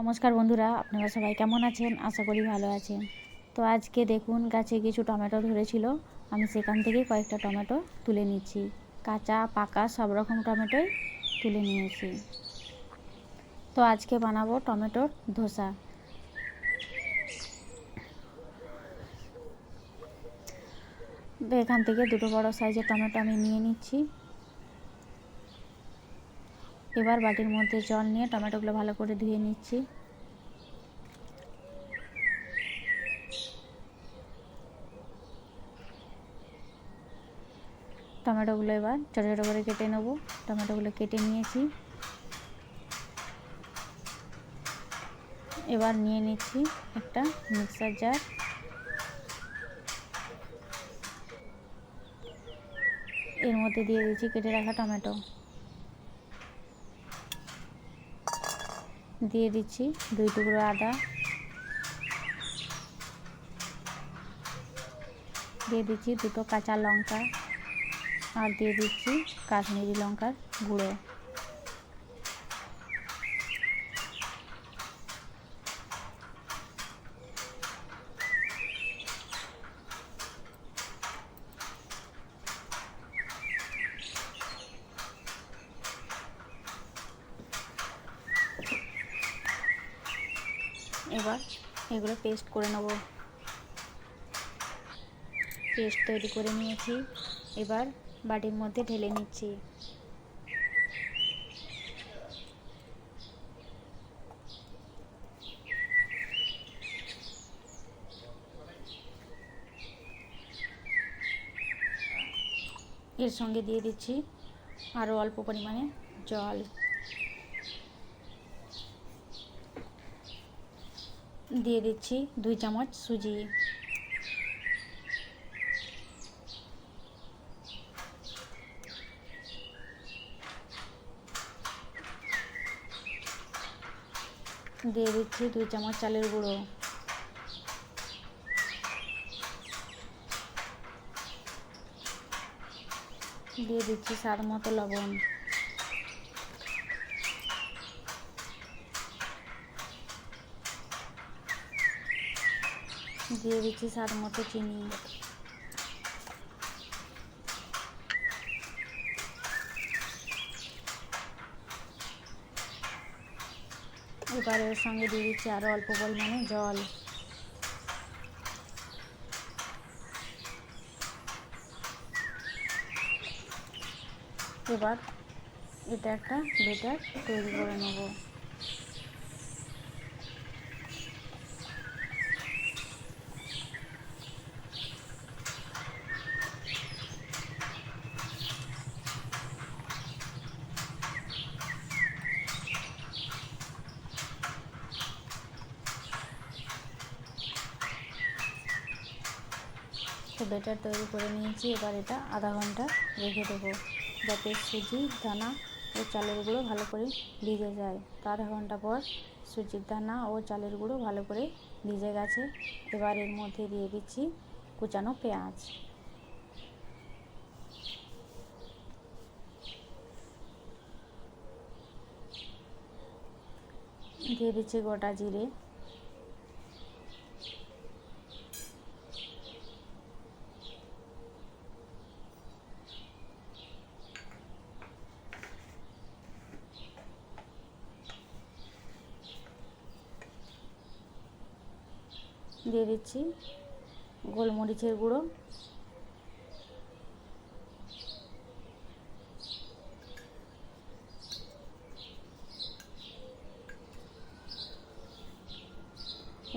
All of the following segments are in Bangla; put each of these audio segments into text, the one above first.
নমস্কার বন্ধুরা, আপনারা সবাই কেমন আছেন? আশা করি ভালো আছেন। তো আজকে দেখুন গাছে কিছু টমেটো ধরেছিল, আমি সেখান থেকে কয়েকটা টমেটো তুলে নিচ্ছি। কাঁচা পাকা সব রকম টমেটোই তুলে নিয়েছি। তো আজকে বানাবো টমেটোর ধোসা। তো এখান থেকে দুটো বড় সাইজের টমেটো আমি নিয়ে নিচ্ছি। এবার বাটির মধ্যে জল নিয়ে টমেটোগুলো ভালো করে ধুয়ে নিচ্ছি। টমেটোগুলো এবার ছোটো ছোটো করে কেটে নেব। টমেটোগুলো কেটে নিয়েছি। এবার নিয়ে নিচ্ছি একটা মিক্সার জার। এর মধ্যে দিয়ে দিচ্ছি কেটে রাখা টমেটো, দিয়ে দিচ্ছি 2 টুকরো আদা, দিয়ে দিচ্ছি 2টো কাঁচা লঙ্কা, আর দিয়ে দিচ্ছি কাশ্মীরি লঙ্কার গুঁড়ো। এবার এগুলো পেস্ট করে নেব। পেস্ট তৈরি করে নিয়েছি, এবার বাটির মধ্যে ঢেলে নিচ্ছি। এর সঙ্গে দিয়ে দিচ্ছি আরও অল্প পরিমাণে জল, দিয়ে দিচ্ছি 2 চামচ সুজি, দিয়ে দিচ্ছি 2 চামচ চালের গুঁড়ো, দিয়ে দিচ্ছি স্বাদ মতো লবণ, দিয়ে দিচ্ছি স্বাদ মতো চিনি। এবার এর সঙ্গে দিয়ে দিচ্ছি আরও অল্প পরিমাণে জল। এবার এটা একটা ব্যাটার তৈরি করে নেব। তো ব্যাটার তৈরি করে নিয়েছি, এবার এটা আধা ঘন্টা রেখে দেবো যাতে সুজি দানা ও চালের গুঁড়ো ভালো করে ভিজে যায়। তো আধা ঘন্টা পর সুজির দানা ও চালের গুঁড়ো ভালো করে ভিজে গেছে। এবার এর মধ্যে দিয়ে দিচ্ছি কুচানো পেঁয়াজ, দিয়ে দিচ্ছি গোটা জিরে, দিয়ে দিচ্ছি গোলমরিচের গুঁড়ো,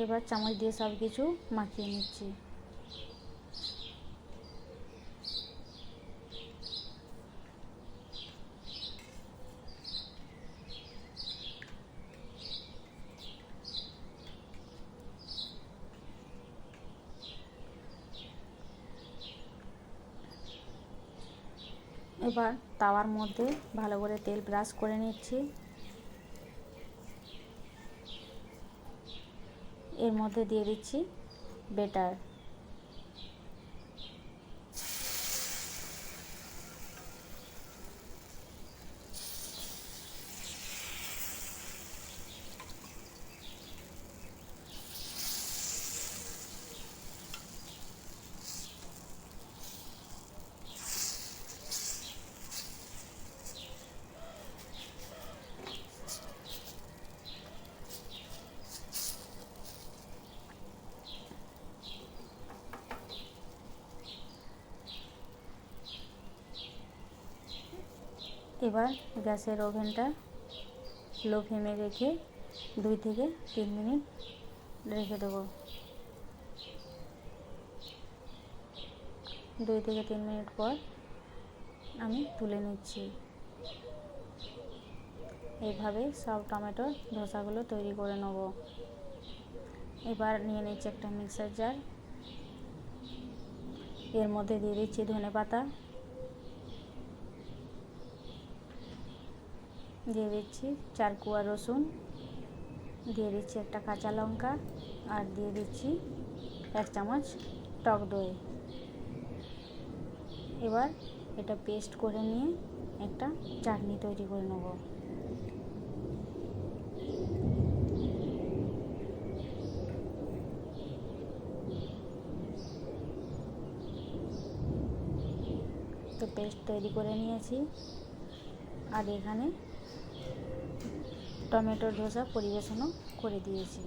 এবার চামচ দিয়ে সব কিছু মাখিয়ে নিচ্ছি। এবার তাওয়ার মধ্যে ভালো করে তেল ব্রাশ করে নিচ্ছি। এর মধ্যে দিয়ে দিচ্ছি ব্যাটার, এবার গ্যাসের ওভেনটা লো ফ্লেমে রেখে 2 থেকে 3 মিনিট রেখে দেবো। 2 থেকে 3 মিনিট পর আমি তুলে নিচ্ছি। এইভাবে সব টমেটোর ধোসাগুলো তৈরি করে নেব। এবার নিয়ে নিচ্ছি একটা মিক্সার জার, এর মধ্যে দিয়ে দিচ্ছি ধনেপাতা, দিয়ে দিচ্ছি 4 কোয়া রসুন, দিয়ে দিচ্ছি একটা কাঁচা লঙ্কা, আর দিয়ে দিচ্ছি 1 চামচ টক দই। এবার এটা পেস্ট করে নিয়ে একটা চাটনি তৈরি করে নেব। তো পেস্ট তৈরি করে নিয়েছি, আর এখানে টমেটোর ধোসা পরিবেশনও করে দিয়েছি।